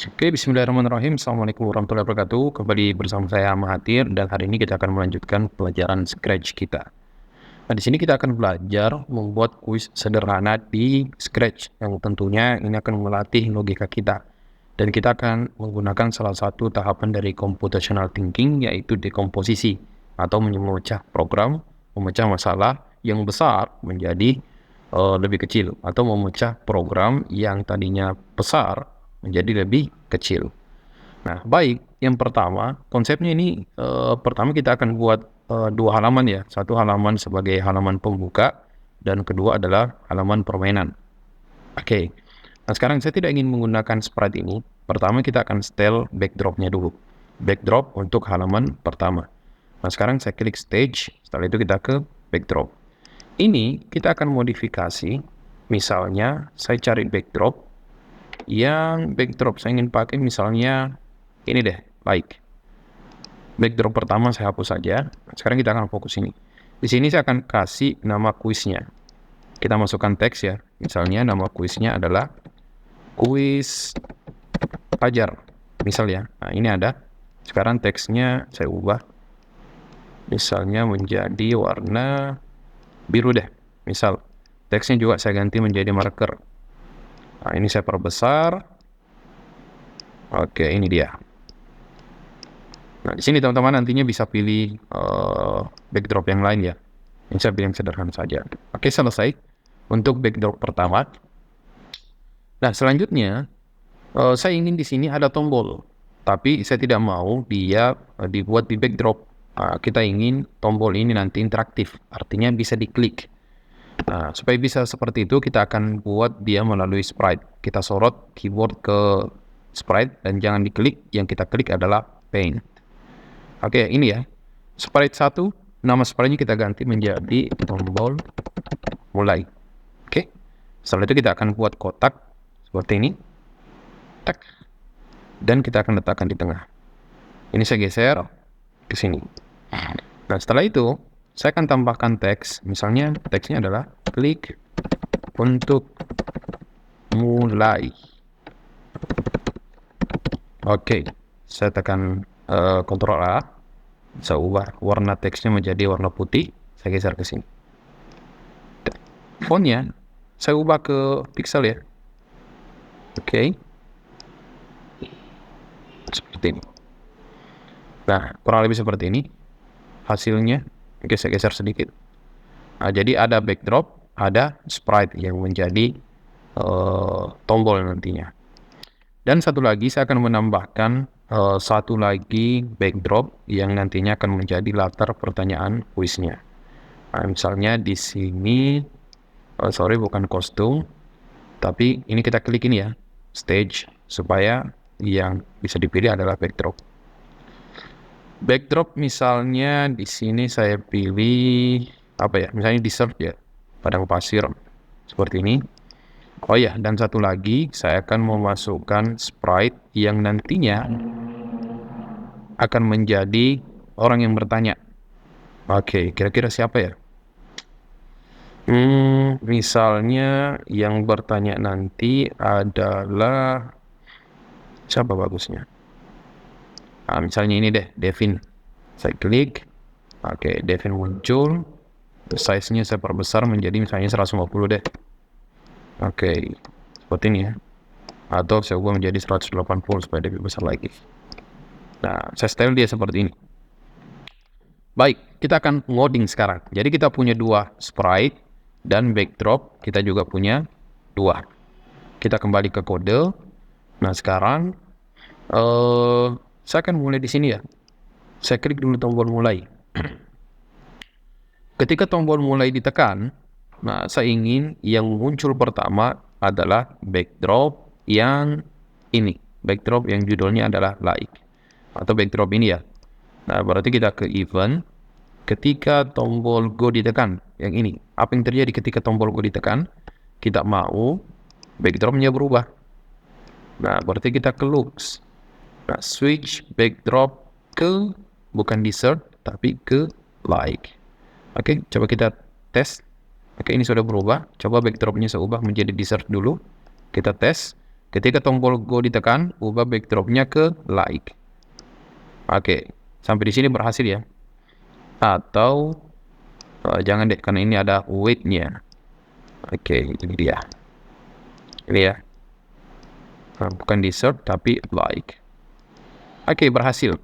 Oke, bismillahirrahmanirrahim. Assalamualaikum warahmatullahi wabarakatuh. Kembali bersama saya Mahathir dan hari ini kita akan melanjutkan pelajaran Scratch kita. Nah, di sini kita akan belajar membuat kuis sederhana di Scratch yang tentunya ini akan melatih logika kita. Dan kita akan menggunakan salah satu tahapan dari computational thinking yaitu dekomposisi atau memecah program, memecah masalah yang besar menjadi lebih kecil atau memecah program yang tadinya besar menjadi lebih kecil. Nah, baik, yang pertama, konsepnya ini pertama kita akan buat dua halaman ya. Satu halaman sebagai halaman pembuka dan kedua adalah halaman permainan. Oke. Nah, sekarang saya tidak ingin menggunakan sprite ini. Pertama kita akan setel backdrop-nya dulu. Backdrop untuk halaman pertama. Nah, sekarang saya klik stage, setelah itu kita ke backdrop. Ini kita akan modifikasi, misalnya saya cari backdrop saya ingin pakai misalnya ini deh, like. Backdrop pertama saya hapus saja. Sekarang kita akan fokus ini. Di sini saya akan kasih nama kuisnya. Kita masukkan teks ya. Misalnya nama kuisnya adalah kuis Fajar. Misal ya. Nah, ini ada. Sekarang teksnya saya ubah. Misalnya menjadi warna biru deh. Misal. Teksnya juga saya ganti menjadi marker. Nah, ini saya perbesar. Oke, ini dia. Nah, di sini teman-teman nantinya bisa pilih backdrop yang lain ya. Ini saya pilih yang sederhana saja. Oke, selesai untuk backdrop pertama. Nah, selanjutnya saya ingin di sini ada tombol, tapi saya tidak mau dia dibuat di backdrop. Kita ingin tombol ini nanti interaktif, artinya bisa diklik. Nah, supaya bisa seperti itu, kita akan buat dia melalui sprite. Kita sorot keyboard ke sprite dan jangan diklik. Yang kita klik adalah paint. Oke, ini ya. Sprite 1, nama sprite-nya kita ganti menjadi tombol mulai. Oke. Setelah itu kita akan buat kotak seperti ini. Tak. Dan kita akan letakkan di tengah. Ini saya geser ke sini. Nah, setelah itu, saya akan tambahkan teks. Misalnya, teksnya adalah klik untuk mulai. Oke. Saya tekan Ctrl A. Saya ubah warna teksnya menjadi warna putih. Saya geser ke sini. Fontnya saya ubah ke pixel ya. Oke. Seperti ini. Nah, kurang lebih seperti ini hasilnya. Oke, saya geser sedikit. Nah, jadi ada backdrop, ada sprite yang menjadi tombol nantinya. Dan satu lagi saya akan menambahkan satu lagi backdrop yang nantinya akan menjadi latar pertanyaan kuisnya. Nah, misalnya di sini, sorry bukan kostum, tapi ini kita klik ini ya, stage, supaya yang bisa dipilih adalah backdrop. Backdrop misalnya di sini saya pilih apa ya? Misalnya desert ya, padang pasir seperti ini. Oh ya, dan satu lagi saya akan memasukkan sprite yang nantinya akan menjadi orang yang bertanya. Oke, kira-kira siapa ya? Misalnya yang bertanya nanti adalah siapa bagusnya? Nah, misalnya ini deh, Devin. Saya klik. Oke, Devin muncul. Size-nya saya perbesar menjadi misalnya 150 deh. Oke, seperti ini ya. Atau saya ubah menjadi 180 supaya lebih besar lagi. Nah, saya style dia seperti ini. Baik, kita akan ngoding sekarang. Jadi kita punya dua sprite dan backdrop. Kita juga punya dua. Kita kembali ke kode. Nah, sekarang saya akan mulai di sini ya. Saya klik dulu tombol mulai. Ketika tombol mulai ditekan, nah saya ingin yang muncul pertama adalah backdrop yang ini. Backdrop yang judulnya adalah like. Atau backdrop ini ya. Nah, berarti kita ke event. Ketika tombol go ditekan, yang ini. Apa yang terjadi ketika tombol go ditekan? Kita mau backdropnya berubah. Nah, berarti kita ke looks. Nah, switch backdrop ke bukan desert, tapi ke like. Oke, coba kita tes. Oke, ini sudah berubah. Coba backdropnya saya ubah menjadi desert dulu. Kita tes. Ketika tombol go ditekan, ubah backdropnya ke like. Oke, sampai di sini berhasil ya. Atau jangan deh, karena ini ada wait-nya. Oke, ini dia. Ini ya. Bukan dessert tapi like. Oke, berhasil.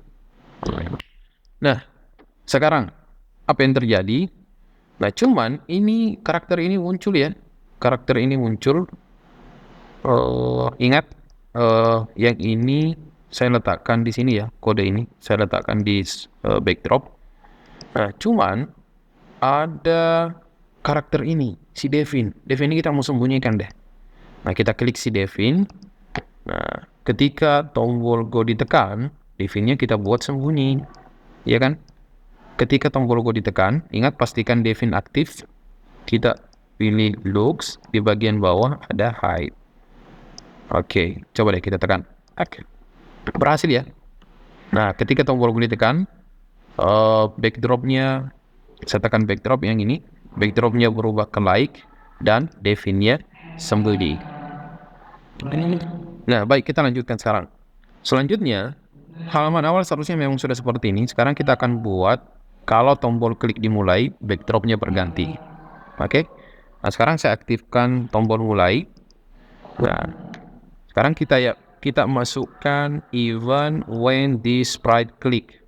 Nah, sekarang apa yang terjadi? Nah, cuman ini karakter ini muncul ya. Karakter ini muncul. Ingat, yang ini saya letakkan di sini ya. Kode ini saya letakkan di backdrop. Nah, cuman ada karakter ini, si Devin. Devin ini kita mau sembunyikan deh. Nah, kita klik si Devin. Nah, ketika tombol go ditekan, Devinnya kita buat sembunyi. Ya kan? Ketika tombol go ditekan, ingat pastikan Devin aktif. Kita pilih looks, di bagian bawah ada hide. Oke, coba deh kita tekan. Oke, berhasil ya. Nah, ketika tombol go ditekan, backdropnya, saya tekan backdrop yang ini, backdropnya berubah ke like, dan Devinnya sembunyi. Nah, baik, kita lanjutkan sekarang. Selanjutnya, halaman awal seharusnya memang sudah seperti ini. Sekarang kita akan buat kalau tombol klik dimulai, backdropnya berganti. Oke. Nah, sekarang saya aktifkan tombol mulai. Nah, sekarang kita masukkan even when the sprite click.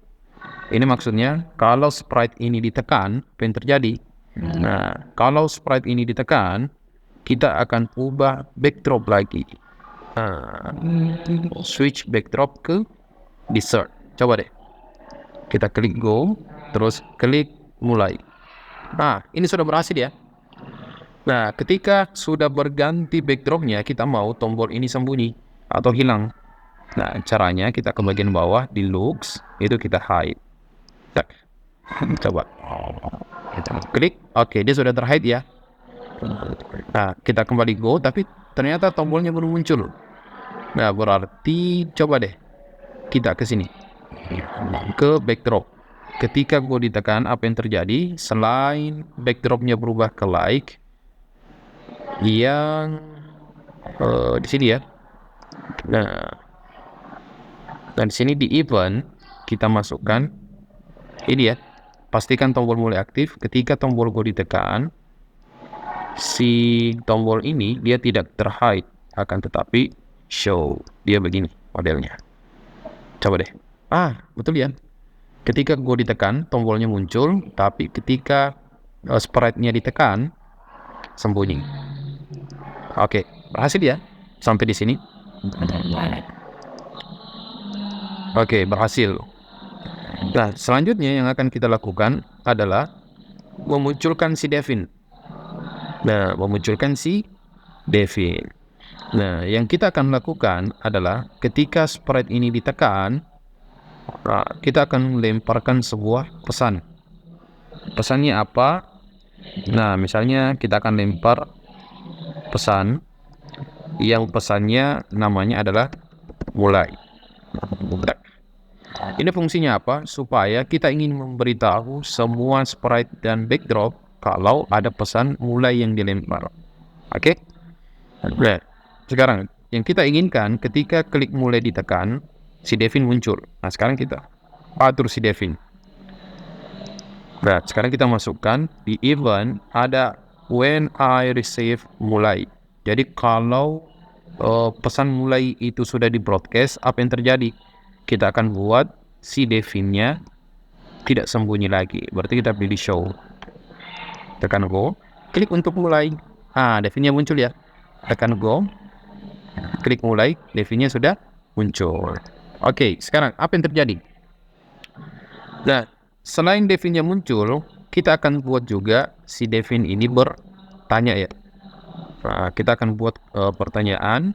Ini maksudnya kalau sprite ini ditekan, apa yang terjadi? Nah, kalau sprite ini ditekan, kita akan ubah backdrop lagi. Switch backdrop ke dessert. Coba deh. Kita klik go, terus klik mulai. Nah, ini sudah berhasil ya. Nah, ketika sudah berganti backdropnya, kita mau tombol ini sembunyi atau hilang. Nah, caranya kita ke bagian bawah di looks, itu kita hide. Tak. Coba. Kita klik, oke, dia sudah terhide ya. Nah, kita kembali go, tapi ternyata tombolnya belum muncul. Nah, berarti coba deh kita ke sini, ke backdrop. Ketika go ditekan, apa yang terjadi? Selain backdropnya berubah ke like, yang di sini ya. Nah, dan di sini di event kita masukkan ini ya. Pastikan tombol mulai aktif. Ketika tombol go ditekan, si tombol ini dia tidak terhide, akan tetapi show. Dia begini modelnya. Coba deh. Betul ya. Ketika go ditekan, tombolnya muncul, tapi ketika sprite-nya ditekan, sembunyi. Oke, berhasil ya sampai di sini. Oke, berhasil. Nah, selanjutnya yang akan kita lakukan adalah memunculkan si Devin. Nah, yang kita akan lakukan adalah ketika sprite ini ditekan, kita akan lemparkan sebuah pesan. Pesannya apa? Nah, misalnya kita akan lempar pesan yang pesannya namanya adalah mulai. Ini fungsinya apa? Supaya kita ingin memberitahu semua sprite dan backdrop kalau ada pesan mulai yang dilempar. Oke? Nah, sekarang yang kita inginkan ketika klik mulai ditekan, si Devin muncul. Nah, sekarang kita atur si Devin. Nah, sekarang kita masukkan di event ada when I receive mulai. Jadi kalau pesan mulai itu sudah di broadcast, apa yang terjadi? Kita akan buat si Devinnya tidak sembunyi lagi. Berarti kita pilih show. Tekan go, klik untuk mulai. Devinnya muncul ya. Tekan go, klik mulai, Devinnya sudah muncul. Oke, sekarang apa yang terjadi? Nah, selain Devinnya muncul, kita akan buat juga si Devin ini bertanya ya. Nah, kita akan buat pertanyaan.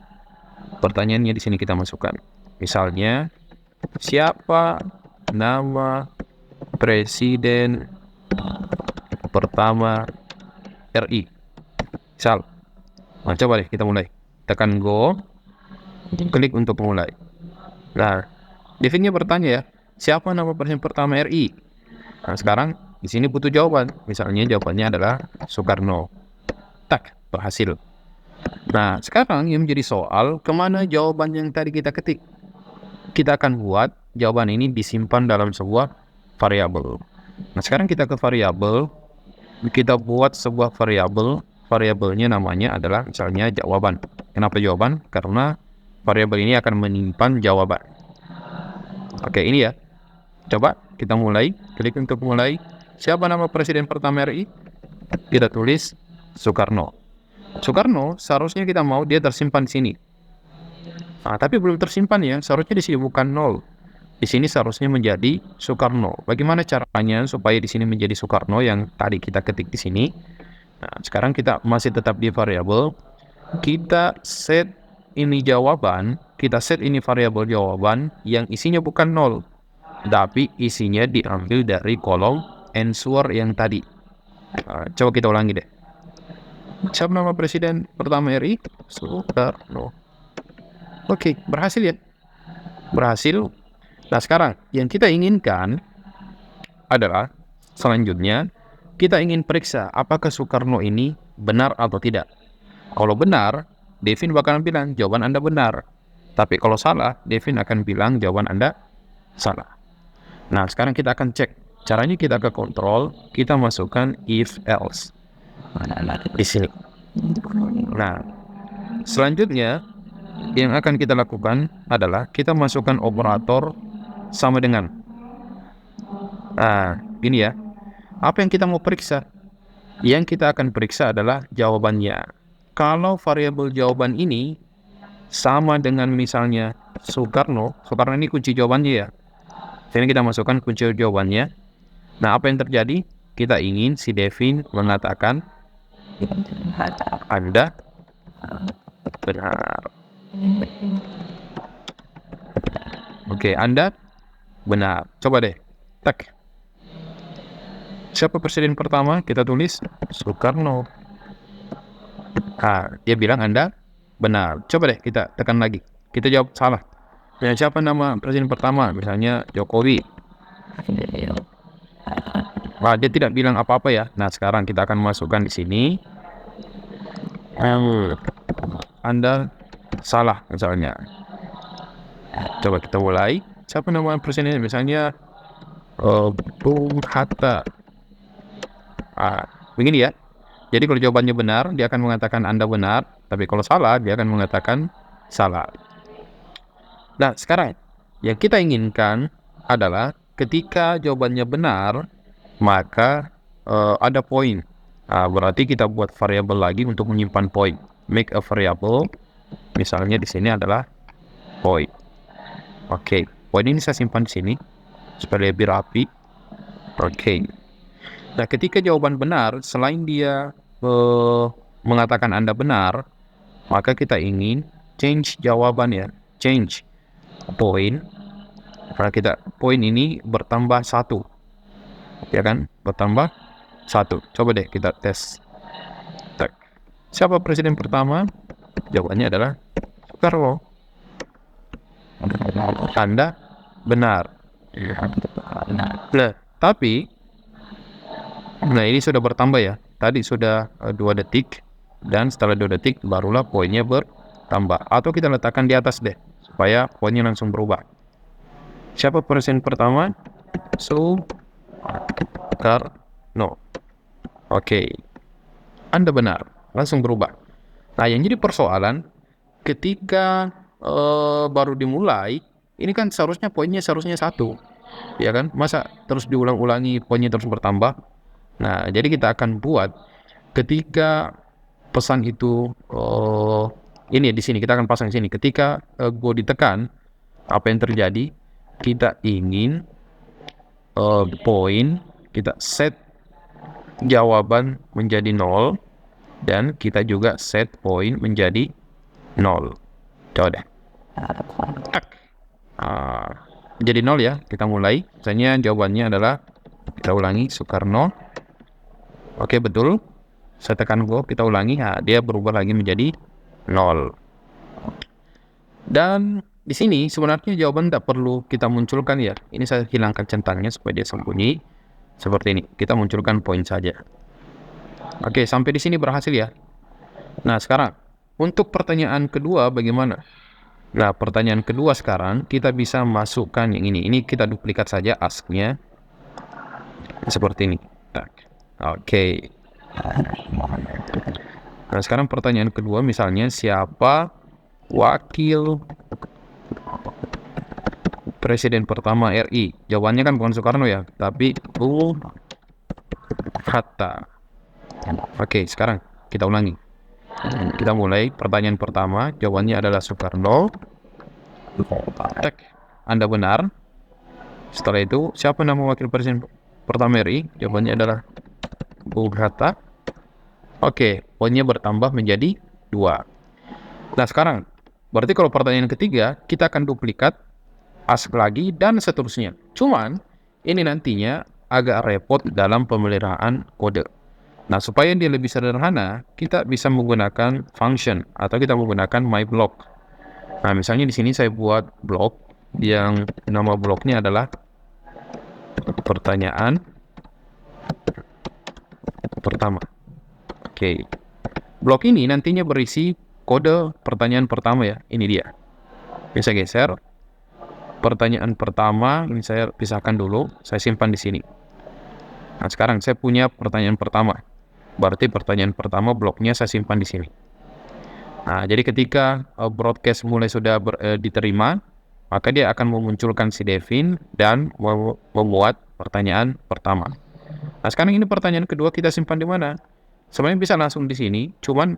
Pertanyaannya di sini kita masukkan. Misalnya, siapa nama presiden pertama RI? Misal. Nah, coba deh kita mulai. Tekan go, klik untuk mulai. Nah, Devinnya bertanya ya, siapa nama presiden pertama RI? Nah, sekarang di sini butuh jawaban. Misalnya jawabannya adalah Soekarno. Tak, berhasil. Nah, sekarang yang menjadi soal, kemana jawaban yang tadi kita ketik? Kita akan buat jawaban ini disimpan dalam sebuah variabel. Nah, sekarang kita ke variabel, kita buat sebuah variabel, variabelnya namanya adalah misalnya jawaban. Kenapa jawaban? Karena variabel ini akan menyimpan jawaban. Oke, ini ya. Coba kita mulai, klik untuk mulai. Siapa nama presiden pertama RI? Kita tulis Soekarno. Soekarno seharusnya kita mau dia tersimpan di sini. Nah, tapi belum tersimpan ya, seharusnya di sini bukan 0. Di sini seharusnya menjadi Soekarno. Bagaimana caranya supaya di sini menjadi Soekarno yang tadi kita ketik di sini? Nah, sekarang kita masih tetap di variabel. Kita set ini jawaban, kita set ini variabel jawaban yang isinya bukan 0, tapi isinya diambil dari kolom answer yang tadi. Coba kita ulangi deh. Siapa nama presiden pertama RI? Soekarno. Oke, berhasil ya? Berhasil. Nah, sekarang yang kita inginkan adalah selanjutnya kita ingin periksa apakah Soekarno ini benar atau tidak. Kalau benar, Devin bakalan bilang jawaban Anda benar. Tapi kalau salah, Devin akan bilang jawaban Anda salah. Nah, sekarang kita akan cek. Caranya kita ke kontrol, kita masukkan if else di sini. Nah, selanjutnya yang akan kita lakukan adalah kita masukkan operator sama dengan. Nah, ini ya. Apa yang kita mau periksa? Yang kita akan periksa adalah jawabannya. Kalau variabel jawaban ini sama dengan misalnya Soekarno ini kunci jawabannya ya. Sini kita masukkan kunci jawabannya. Nah, apa yang terjadi? Kita ingin si Devin mengatakan Anda benar. Oke, Anda benar. Coba deh. Tak. Siapa presiden pertama? Kita tulis Soekarno. Nah, dia bilang Anda benar. Coba deh kita tekan lagi. Kita jawab salah. Ya, siapa nama presiden pertama? Misalnya Jokowi. Wah, dia tidak bilang apa-apa ya. Nah, sekarang kita akan masukkan di sini. Anda salah misalnya. Coba kita mulai. Siapa nama presiden? Misalnya Bung Hatta. Begini ya. Jadi kalau jawabannya benar, dia akan mengatakan Anda benar. Tapi kalau salah, dia akan mengatakan salah. Nah, sekarang yang kita inginkan adalah ketika jawabannya benar, maka ada poin. Berarti kita buat variabel lagi untuk menyimpan poin. Make a variable. Misalnya di sini adalah poin. Oke, poin ini saya simpan di sini supaya lebih rapi. Oke. Nah, ketika jawaban benar, selain dia mengatakan Anda benar, maka kita ingin change jawaban ya, change poin. Karena kita poin ini bertambah 1, ya kan? Bertambah 1. Coba deh kita tes. Siapa presiden pertama? Jawabannya adalah Soekarno. Anda benar. Nah, tapi ini sudah bertambah ya. Tadi sudah 2 detik, dan setelah 2 detik barulah poinnya bertambah. Atau kita letakkan di atas deh, supaya poinnya langsung berubah. Siapa presiden pertama? Soekarno. Oke. Anda benar, langsung berubah. Nah, yang jadi persoalan ketika baru dimulai, ini kan seharusnya poinnya seharusnya 1, ya kan? Masa terus diulang-ulangi poinnya terus bertambah? Nah, jadi kita akan buat ketika pesan itu ini di sini kita akan pasang di sini. Ketika go ditekan, apa yang terjadi? Kita ingin poin, kita set jawaban menjadi 0, dan kita juga set poin menjadi 0. Coba deh. Jadi 0 ya. Kita mulai. Misalnya jawabannya adalah, kita ulangi, Soekarno. Oke, betul. Saya tekan go, kita ulangi. Nah, dia berubah lagi menjadi 0. Dan di sini sebenarnya jawaban tidak perlu kita munculkan ya. Ini saya hilangkan centangnya supaya dia sembunyi. Seperti ini. Kita munculkan poin saja. Oke, sampai di sini berhasil ya. Nah, sekarang Untuk pertanyaan kedua bagaimana? Nah, pertanyaan kedua sekarang kita bisa masukkan yang ini. Ini kita duplikat saja ask-nya seperti ini. Oke. Nah, sekarang pertanyaan kedua misalnya siapa wakil presiden pertama RI? Jawabannya kan bukan Soekarno ya, tapi Bung Hatta. Oke, sekarang kita ulangi. Kita mulai pertanyaan pertama, jawabannya adalah Soekarno. Tek, Anda benar. Setelah itu, siapa nama wakil presiden pertama RI? Jawabannya adalah Bung Hatta. Oke, poinnya bertambah menjadi 2. Nah, sekarang, berarti kalau pertanyaan ketiga, kita akan duplikat, ask lagi, dan seterusnya. Cuman, ini nantinya agak repot dalam pemeliharaan kode. Nah, supaya dia lebih sederhana, kita bisa menggunakan function atau kita menggunakan myBlock. Nah, misalnya di sini saya buat blok yang nama bloknya adalah pertanyaan pertama. Oke. Blok ini nantinya berisi kode pertanyaan pertama ya. Ini dia. Bisa geser. Pertanyaan pertama, ini saya pisahkan dulu, saya simpan di sini. Nah, sekarang saya punya pertanyaan pertama. Berarti pertanyaan pertama bloknya saya simpan di sini. Nah, jadi ketika broadcast mulai sudah diterima, maka dia akan memunculkan si Devin dan membuat pertanyaan pertama. Nah, sekarang ini pertanyaan kedua kita simpan di mana? Sebenarnya bisa langsung di sini, cuman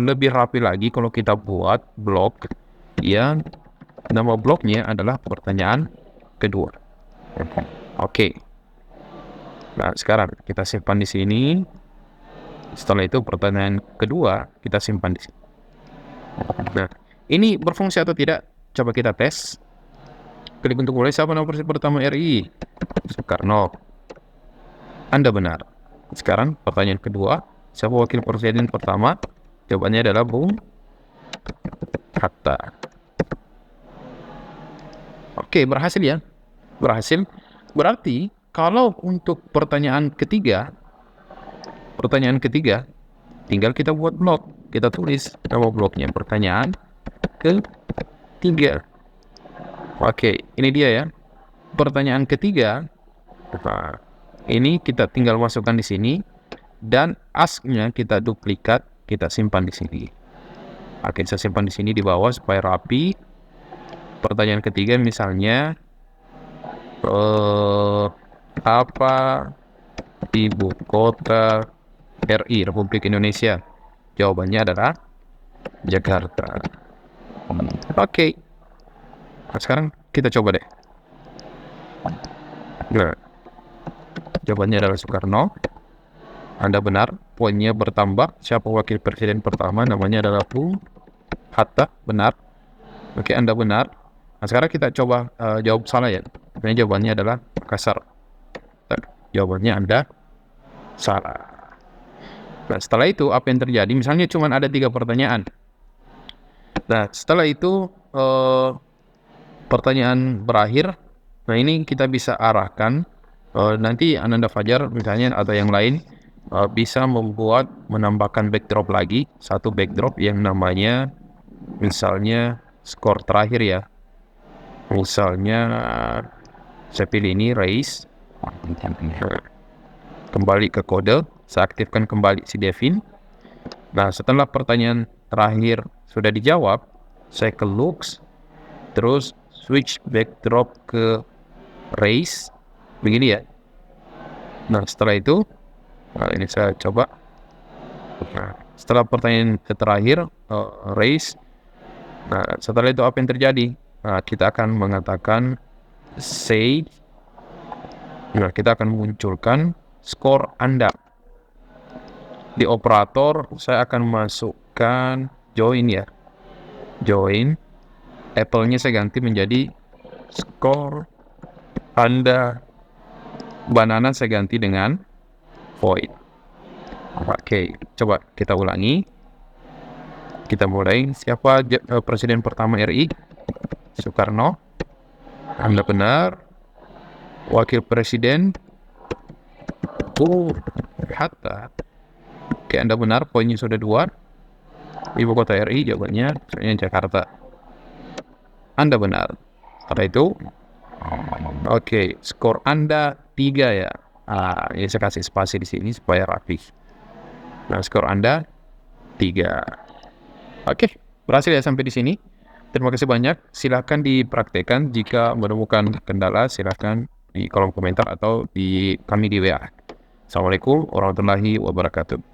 lebih rapi lagi kalau kita buat blok yang nama bloknya adalah pertanyaan kedua. Oke. Nah, sekarang kita simpan di sini. Setelah itu pertanyaan kedua kita simpan di sini. Nah, ini berfungsi atau tidak? Coba kita tes. Klik untuk mulai. Siapa nama presiden pertama RI? Soekarno. Anda benar. Sekarang pertanyaan kedua. Siapa wakil presiden pertama? Jawabannya adalah Bung Hatta. Oke, berhasil ya? Berhasil. Berarti kalau untuk pertanyaan ketiga, tinggal kita buat blok. Kita tulis nama bloknya pertanyaan ketiga. Oke, ini dia ya. Pertanyaan ketiga. Nah, ini kita tinggal masukkan di sini dan ask-nya kita duplikat, kita simpan di sini. Oke, saya simpan di sini di bawah supaya rapi. Pertanyaan ketiga misalnya apa ibu kota RI Republik Indonesia? Jawabannya adalah Jakarta. Oke. Nah, sekarang kita coba deh. Nah, jawabannya adalah Soekarno. Anda benar, poinnya bertambah. Siapa wakil presiden pertama? Namanya adalah Bung Hatta. Benar. Oke, Anda benar. Nah, sekarang kita coba jawab salah ya. Ini jawabannya adalah Makassar. Jawabannya Anda salah. Nah, setelah itu apa yang terjadi? Misalnya cuma ada 3 pertanyaan. Nah, setelah itu pertanyaan berakhir. Nah, ini kita bisa arahkan. Nanti Ananda Fajar misalnya atau yang lain bisa menambahkan backdrop lagi. Satu backdrop yang namanya misalnya skor terakhir ya. Misalnya saya pilih ini race. Kembali ke kode, saya aktifkan kembali si Devin. Nah, setelah pertanyaan terakhir sudah dijawab, saya ke looks, terus switch backdrop ke race, begini ya. Nah, setelah itu, ini saya coba. Nah, setelah pertanyaan terakhir, race, nah, setelah itu apa yang terjadi? Nah, kita akan mengatakan save. Nah, kita akan munculkan skor Anda. Di operator saya akan masukkan join ya. Join. Apple-nya saya ganti menjadi skor Anda. Banana saya ganti dengan void. Oke, coba kita ulangi. Kita mulai. Siapa presiden pertama RI? Soekarno. Anda benar. Wakil presiden Bung Hatta. Oke, Anda benar, poinnya sudah 2. Ibu kota RI jawabannya sebenarnya Jakarta. Anda benar. Setelah itu, oke, skor Anda 3 ya. Ya saya kasih spasi di sini supaya rapi. Nah, skor Anda 3. Oke, berhasil ya sampai di sini. Terima kasih banyak. Silahkan dipraktekkan. Jika menemukan kendala, silahkan di kolom komentar atau di kami di WA. Assalamualaikum warahmatullahi wabarakatuh.